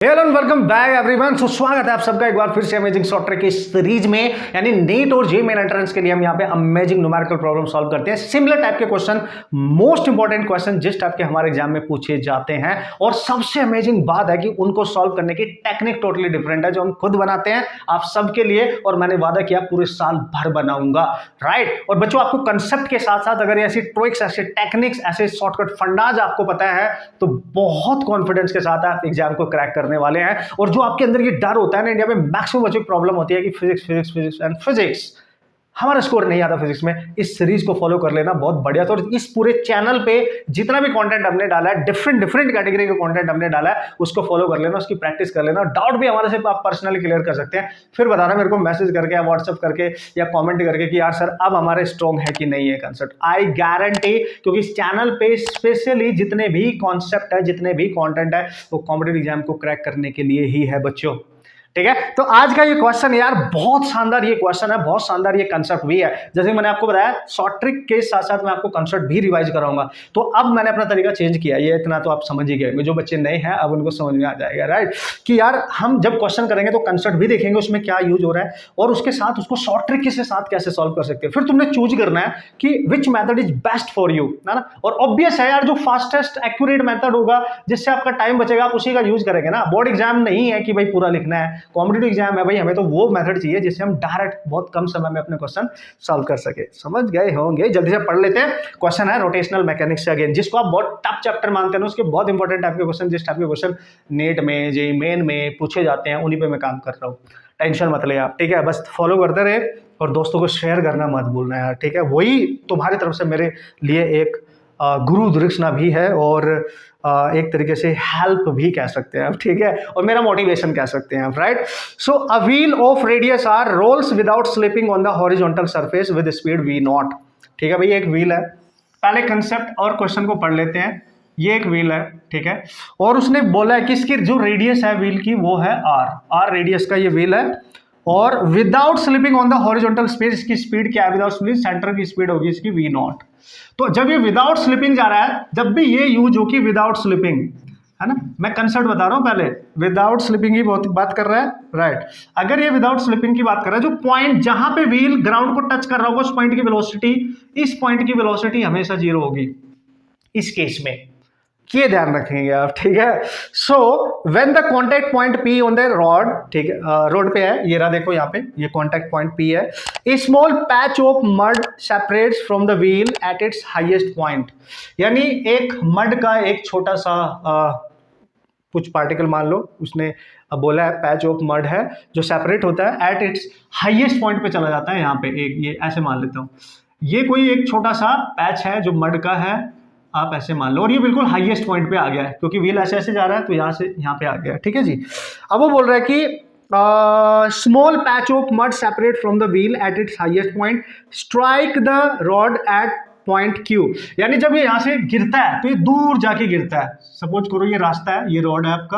Hello and welcome back everyone. So स्वागत है आप सबका एक बार फिर से अमेजिंग सॉफ्टवेयर की सीरीज में, यानी नीट और जेईई मेन एंट्रेंस के लिए हम यहाँ पे अमेजिंग न्यूमेरिकल प्रॉब्लम सॉल्व करते हैं। सिमिलर टाइप के क्वेश्चन, मोस्ट इंपॉर्टेंट क्वेश्चन जिस टाइप के हमारे एग्जाम में पूछे जाते हैं। और सबसे अमेजिंग बात है कि उनको सॉल्व करने की टेक्निक टोटली डिफरेंट है, जो हम खुद बनाते हैं आप सबके लिए। और मैंने वादा किया पूरे साल भर बनाऊंगा, राइट। और बच्चों, आपको कंसेप्ट के साथ साथ अगर ऐसी ट्रिक्स, ऐसे टेक्निक्स, ऐसे शॉर्टकट फंडाज आपको पता है तो बहुत कॉन्फिडेंस के साथ आप एग्जाम को क्रैक करने वाले हैं। और जो आपके अंदर ये डर होता है ना, इंडिया में मैक्सिमम बच्चों की प्रॉब्लम होती है कि physics physics physics and physics, हमारा स्कोर नहीं आता फिजिक्स में। इस सीरीज को फॉलो कर लेना बहुत बढ़िया। तो इस पूरे चैनल पे जितना भी कंटेंट हमने डाला है, डिफरेंट डिफरेंट कैटेगरी का कंटेंट हमने डाला है, उसको फॉलो कर लेना, उसकी प्रैक्टिस कर लेना। डाउट भी हमारे से आप पर्सनली क्लियर कर सकते हैं, फिर बताना मेरे को मैसेज करके या व्हाट्सएप करके या कमेंट करके कि यार सर अब हमारे स्ट्रॉन्ग है कि नहीं है कंसेप्ट। आई गारंटी, क्योंकि इस चैनल पे स्पेशली जितने भी कॉन्सेप्ट है, जितने भी कंटेंट है, वो कॉम्पिटिटिव एग्जाम को क्रैक करने के लिए ही है बच्चों, ठीक है। तो आज का ये क्वेश्चन यार बहुत शानदार ये क्वेश्चन है, बहुत शानदार ये कंसेप्ट भी है। जैसे मैंने आपको बताया, शॉर्ट ट्रिक के साथ साथ मैं आपको कंसेप्ट भी रिवाइज कराऊंगा। तो अब मैंने अपना तरीका चेंज किया, ये इतना तो आप समझ ही गए। जो बच्चे नए हैं अब उनको समझ में आ जाएगा, राइट, कि यार हम जब क्वेश्चन करेंगे तो कंसेप्ट भी देखेंगे उसमें क्या यूज हो रहा है, और उसके साथ उसको शॉर्ट ट्रिक के साथ कैसे सॉल्व कर सकते हैं। फिर तुमने चूज करना है कि which method is best for you, है ना। और ऑब्वियस है यार, जो फास्टेस्ट एक्यूरेट मेथड होगा, जिससे आपका टाइम बचेगा, आप उसी का यूज करेंगे ना। बोर्ड एग्जाम नहीं है कि भाई पूरा लिखना है, कॉम्पिटिटिव एग्जाम है भाई, हमें तो वो मेथड चाहिए जिससे हम डायरेक्ट बहुत कम समय में अपने क्वेश्चन सॉल्व कर सके। समझ गए होंगे। जल्दी से पढ़ लेते हैं। क्वेश्चन है रोटेशनल मैकेनिक्स से, अगेन जिसको आप बहुत टफ चैप्टर मानते हैं, उसके बहुत इंपॉर्टेंट टाइप के क्वेश्चन, जिस टाइप के क्वेश्चन नेट में, जेईई मेन में पूछे जाते हैं, उन्हीं पे मैं काम कर रहा हूँ। टेंशन मत ले आप, ठीक है। बस फॉलो करते रहे और दोस्तों को शेयर करना मत भूलना यार, ठीक है। वही तुम्हारी तरफ से मेरे लिए एक गुरु दक्षिणा भी है, और एक तरीके से हेल्प भी कह सकते हैं आप, ठीक है, और मेरा मोटिवेशन कह सकते हैं आप, right. So a wheel of radius R rolls without slipping on the horizontal surface with speed v naught, ठीक है भाई। एक व्हील है, पहले कंसेप्ट और क्वेश्चन को पढ़ लेते हैं। ये एक व्हील है, ठीक है, और उसने बोला है कि इसकी जो रेडियस है व्हील की वो है r रेडियस का ये व्हील है, और without slipping on the horizontal space, इसकी स्पीड क्या है, विदाउट स्लिपिंग सेंटर की स्पीड होगी इसकी v नॉट। तो जब ये विदाउट स्लिपिंग जा रहा है, जब भी ये यूज हो कि विदाउट स्लिपिंग, है ना, मैं कंसेप्ट बता रहा हूं, पहले विदाउट स्लिपिंग की बात कर रहा है, राइट। अगर ये विदाउट स्लिपिंग की बात कर रहा है, जो पॉइंट जहां पे व्हील ग्राउंड को टच कर रहा होगा, उस पॉइंट की वेलोसिटी, इस पॉइंट की वेलोसिटी हमेशा 0 होगी इस केस में, ये ध्यान रखेंगे आप, ठीक है। So when the contact point P on the rod, ठीक है, रोड पे है, ये रहा देखो यहाँ पे, ये कॉन्टैक्ट पॉइंट P है। A small patch of mud separates from the wheel at its highest point, यानी एक मड का एक छोटा सा कुछ पार्टिकल मान लो, उसने बोला है पैच ऑफ मड है जो सेपरेट होता है एट इट्स हाईएस्ट पॉइंट पे चला जाता है। यहाँ पे एक, ये ऐसे मान लेता हूँ, ये कोई एक छोटा सा पैच है जो मड का है, आप ऐसे मान लो, और ये बिल्कुल हाईएस्ट पॉइंट पे आ गया है, क्योंकि व्हील ऐसे ऐसे जा रहा है तो यहाँ से यहाँ पे आ गया, ठीक है जी। अब वो बोल रहा है कि small patch of mud separate from the wheel at its highest point, strike the rod at point Q, यानी जब ये यहाँ से गिरता है तो ये दूर जाके गिरता है। सपोज करो ये रास्ता है, ये रोड है आपका,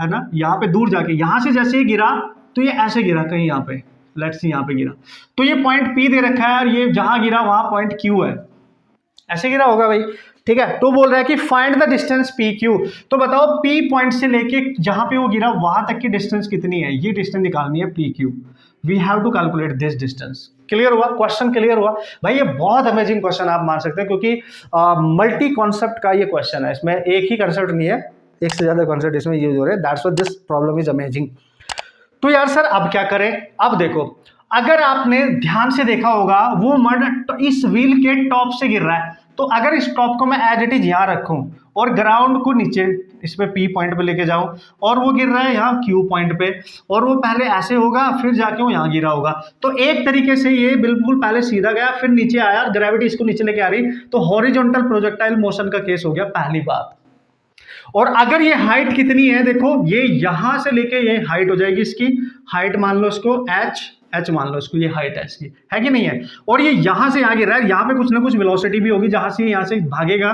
है ना, यहाँ पे दूर जाके, यहाँ से जैसे ही गिरा तो ये ऐसे गिरा कहीं यहाँ पे, लेट्स सी यहाँ पे गिरा, तो ये पॉइंट P दे रखा है, और ये जहां गिरा वहां पॉइंट Q है, ऐसे गिरा होगा भाई, ठीक है। तो बोल रहा है कि फाइंड द डिस्टेंस PQ, तो बताओ P पॉइंट से लेके जहां पे वो गिरा वहां तक की डिस्टेंस कितनी है, ये डिस्टेंस निकालनी है PQ। We have to calculate this distance. Clear हुआ, क्वेश्चन क्लियर हुआ भाई। ये बहुत अमेजिंग क्वेश्चन आप मान सकते हैं, क्योंकि मल्टी कॉन्सेप्ट का ये क्वेश्चन है, इसमें एक ही कॉन्सेप्ट नहीं है, एक से ज्यादा कॉन्सेप्ट इसमें यूज हो रहे हैं। That's why this problem is amazing. तो यार सर अब क्या करें, अब देखो, अगर आपने ध्यान से देखा होगा वो मड इस व्हील के टॉप से गिर रहा है, तो अगर इस टॉप को मैं एज इट इज यहाँ रखूं और ग्राउंड को नीचे इस पे P पॉइंट पे लेके जाऊं, और वो गिर रहा है यहाँ Q पॉइंट पे, और वो पहले ऐसे होगा फिर जाके वो यहाँ गिरा होगा, तो एक तरीके से ये बिल्कुल पहले सीधा गया फिर नीचे आया, ग्रेविटी इसको नीचे लेके आ रही, तो हॉरिजॉन्टल प्रोजेक्टाइल मोशन का केस हो गया, पहली बात। और अगर ये हाइट कितनी है, देखो ये यहां से लेके ये हाइट हो जाएगी, इसकी हाइट मान लो इसको h मान लो इसको, ये हाइट है इसकी, है कि नहीं है। और ये यहां से यहाँ गिर रहा है, यहाँ पे कुछ ना कुछ वेलोसिटी भी होगी, जहां से यहाँ से भागेगा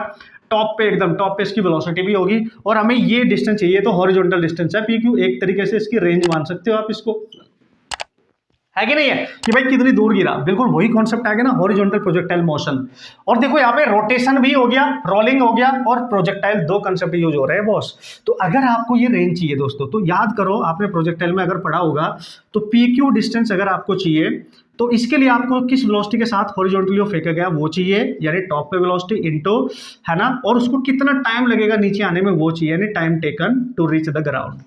टॉप पे, एकदम टॉप पे इसकी वेलोसिटी भी होगी, और हमें ये डिस्टेंस चाहिए, तो हॉरिजॉन्टल डिस्टेंस है PQ। एक तरीके से इसकी रेंज मान सकते हो आप इसको, है कि नहीं है कि भाई कितनी दूर गिरा, बिल्कुल वही कॉन्सेप्ट आ गया ना, हॉरिजॉन्टल प्रोजेक्टाइल मोशन। और देखो यहाँ पे रोटेशन भी हो गया, रोलिंग हो गया और प्रोजेक्टाइल, दो कंसेप्ट यूज हो रहे हैं बॉस। तो अगर आपको ये रेंज चाहिए दोस्तों, तो याद करो आपने प्रोजेक्टाइल में अगर पढ़ा होगा, तो पी क्यू डिस्टेंस अगर आपको चाहिए तो इसके लिए आपको किस वेलोसिटी के साथ हॉरिजॉन्टली फेंका गया वो चाहिए, यानी टॉप पे वेलोसिटी इनटू, है ना, और उसको कितना टाइम लगेगा नीचे आने में वो चाहिए, यानी time taken to reach the ground.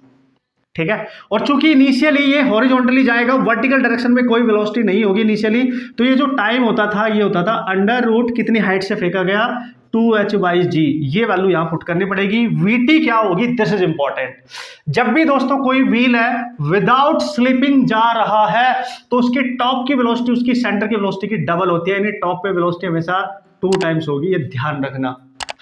ठीक है, और चूंकि इनिशियली ये हॉरिजॉन्टली जाएगा, वर्टिकल डायरेक्शन में कोई वेलोसिटी नहीं होगी इनिशियली, तो ये जो टाइम होता था ये होता था अंडर रूट कितनी हाइट से फेंका गया, 2h/g, ये वैल्यू यहां पुट करनी पड़ेगी। vt क्या होगी, दिस इज इंपॉर्टेंट। जब भी दोस्तों कोई व्हील है विदाउट स्लिपिंग जा रहा है तो उसकी टॉप की वेलोसिटी उसकी सेंटर की वेलोसिटी की डबल होती है, यानी टॉप पे वेलोसिटी हमेशा 2 टाइम्स होगी, ये ध्यान रखना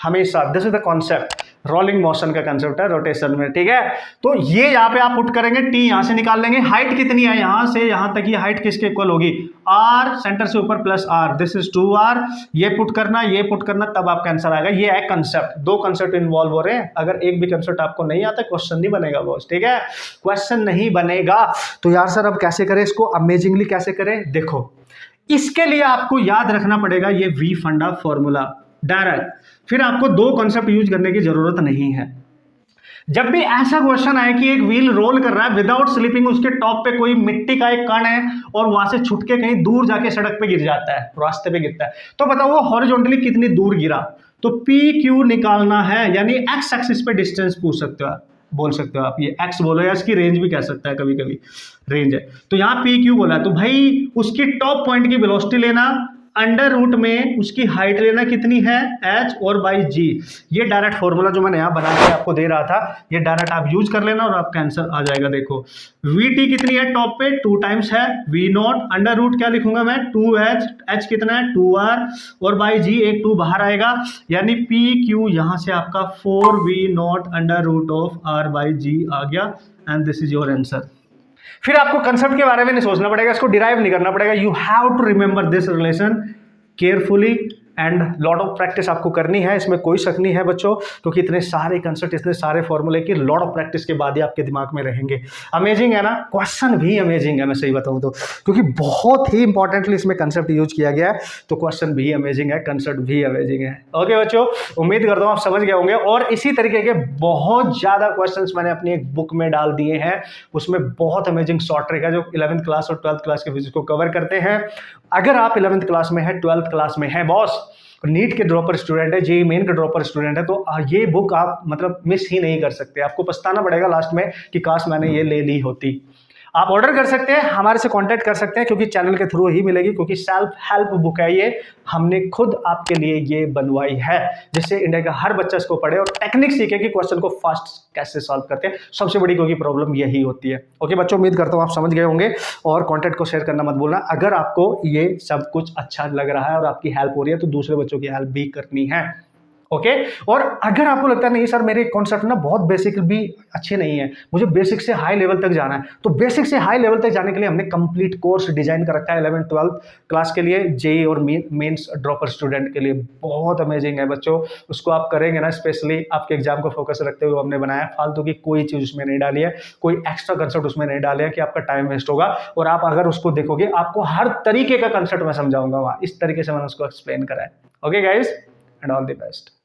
हमेशा। This is the concept, rolling motion का कंसेप्ट है रोटेशन में। ठीक है, तो ये यहां पे आप पुट करेंगे, टी यहां से निकाल लेंगे, हाइट कितनी है यहां से यहां तक, ये हाइट किसके इक्वल होगी, r सेंटर से ऊपर plus r, this is 2r, ये पुट करना ये पुट करना, तब आपका आंसर आएगा। ये है कंसेप्ट, दो कंसेप्ट इन्वॉल्व हो रहे हैं। अगर एक भी कंसेप्ट आपको नहीं आता क्वेश्चन नहीं बनेगा बॉस। ठीक है, क्वेश्चन नहीं बनेगा। तो यार सर अब कैसे करें इसको, अमेजिंगली कैसे करें, देखो इसके लिए आपको याद रखना पड़ेगा ये वी फंडा फॉर्मूला डायरेक्ट, फिर आपको दो कॉन्सेप्ट यूज करने की जरूरत नहीं है। जब भी ऐसा क्वेश्चन आए कि एक व्हील रोल कर रहा है विदाउट स्लिपिंग, उसके टॉप पे कोई मिट्टी का एक कण है और वहां से छुट के कहीं दूर जाके सड़क पे गिर जाता है, रास्ते पे गिरता है, तो बताओ वो हॉरिजॉन्टली कितनी दूर गिरा। तो पी क्यू निकालना है, यानी एक्स एक्सिस पे डिस्टेंस पूछ सकते हो आप, बोल सकते हो आप, ये एक्स बोलो या इसकी रेंज भी कह सकता है, कभी कभी रेंज है। तो यहाँ पी क्यू बोला, तो भाई उसकी टॉप पॉइंट की वेलोसिटी लेना, अंडर रूट में उसकी हाइट लेना कितनी है h और बाई जी। ये डायरेक्ट फॉर्मूला जो मैंने यहाँ बना के आपको दे रहा था, ये डायरेक्ट आप यूज कर लेना और आपका आंसर आ जाएगा। देखो vt कितनी है टॉप पे, 2 टाइम्स है v0, अंडर रूट क्या लिखूंगा मैं 2h, h कितना है 2r और बाई जी एक 2 बाहर आएगा, यानी पी क्यू यहाँ से आपका 4v0 under root of r by g आ गया, and this is your answer. फिर आपको कंसेप्ट के बारे में नहीं सोचना पड़ेगा, इसको डिराइव नहीं करना पड़ेगा, you have to remember this relation carefully and lot of practice आपको करनी है, इसमें कोई शक नहीं है बच्चों, क्योंकि इतने सारे कंसेप्ट इतने सारे फॉर्मूले की लॉट ऑफ प्रैक्टिस के बाद ही आपके दिमाग में रहेंगे। अमेजिंग है ना, क्वेश्चन भी अमेजिंग है, मैं सही बताऊं तो, क्योंकि बहुत ही इंपॉर्टेंटली इसमें कंसेप्ट यूज किया गया है, तो क्वेश्चन भी अमेजिंग है, कंसेप्ट भी अमेजिंग है। ओके बच्चों, उम्मीद करता हूं आप समझ गए होंगे, और इसी तरीके के बहुत ज्यादा क्वेश्चन मैंने अपनी एक बुक में डाल दिए हैं, उसमें बहुत अमेजिंग शॉर्ट ट्रिक है जो 11th क्लास और 12th क्लास के फिजिक्स को कवर करते हैं। अगर आप 11th क्लास में है, 12th क्लास में है बॉस, नीट के ड्रॉपर स्टूडेंट है, जेईई मेन के ड्रॉपर स्टूडेंट है, तो ये बुक आप मतलब मिस ही नहीं कर सकते। आपको पछताना पड़ेगा लास्ट में कि काश मैंने ये ले ली होती। आप ऑर्डर कर सकते हैं, हमारे से कांटेक्ट कर सकते हैं, क्योंकि चैनल के थ्रू ही मिलेगी, क्योंकि सेल्फ हेल्प बुक है ये, हमने खुद आपके लिए ये बनवाई है, जिससे इंडिया का हर बच्चा इसको पढ़े और टेक्निक सीखे कि क्वेश्चन को फास्ट कैसे सॉल्व करते हैं। सबसे बड़ी क्योंकि प्रॉब्लम यही होती है। ओके बच्चों, उम्मीद करता हूँ आप समझ गए होंगे, और कंटेंट को शेयर करना मत भूलना। अगर आपको ये सब कुछ अच्छा लग रहा है और आपकी हेल्प हो रही है, तो दूसरे बच्चों की हेल्प भी करनी है। ओके, और अगर आपको लगता है नहीं सर मेरे कॉन्सेप्ट ना बहुत बेसिक भी अच्छे नहीं है, मुझे बेसिक से हाई लेवल तक जाना है, तो बेसिक से हाई लेवल तक जाने के लिए हमने कंप्लीट कोर्स डिजाइन कर रखा है 11th 12th क्लास के लिए, जेईई और मेंस ड्रॉपर स्टूडेंट के लिए। बहुत अमेजिंग है बच्चों, उसको आप करेंगे ना, स्पेशली आपके एग्जाम को फोकस रखते हुए हमने बनाया। फालतू की कोई चीज उसमें नहीं डाली है, कोई एक्स्ट्रा कंसेप्ट उसमें नहीं डाले है कि आपका टाइम वेस्ट होगा, और आप अगर उसको देखोगे आपको हर तरीके का कंसेप्ट मैं समझाऊंगा वहां, इस तरीके से मैंने उसको एक्सप्लेन करा है। Okay guys, and all the best.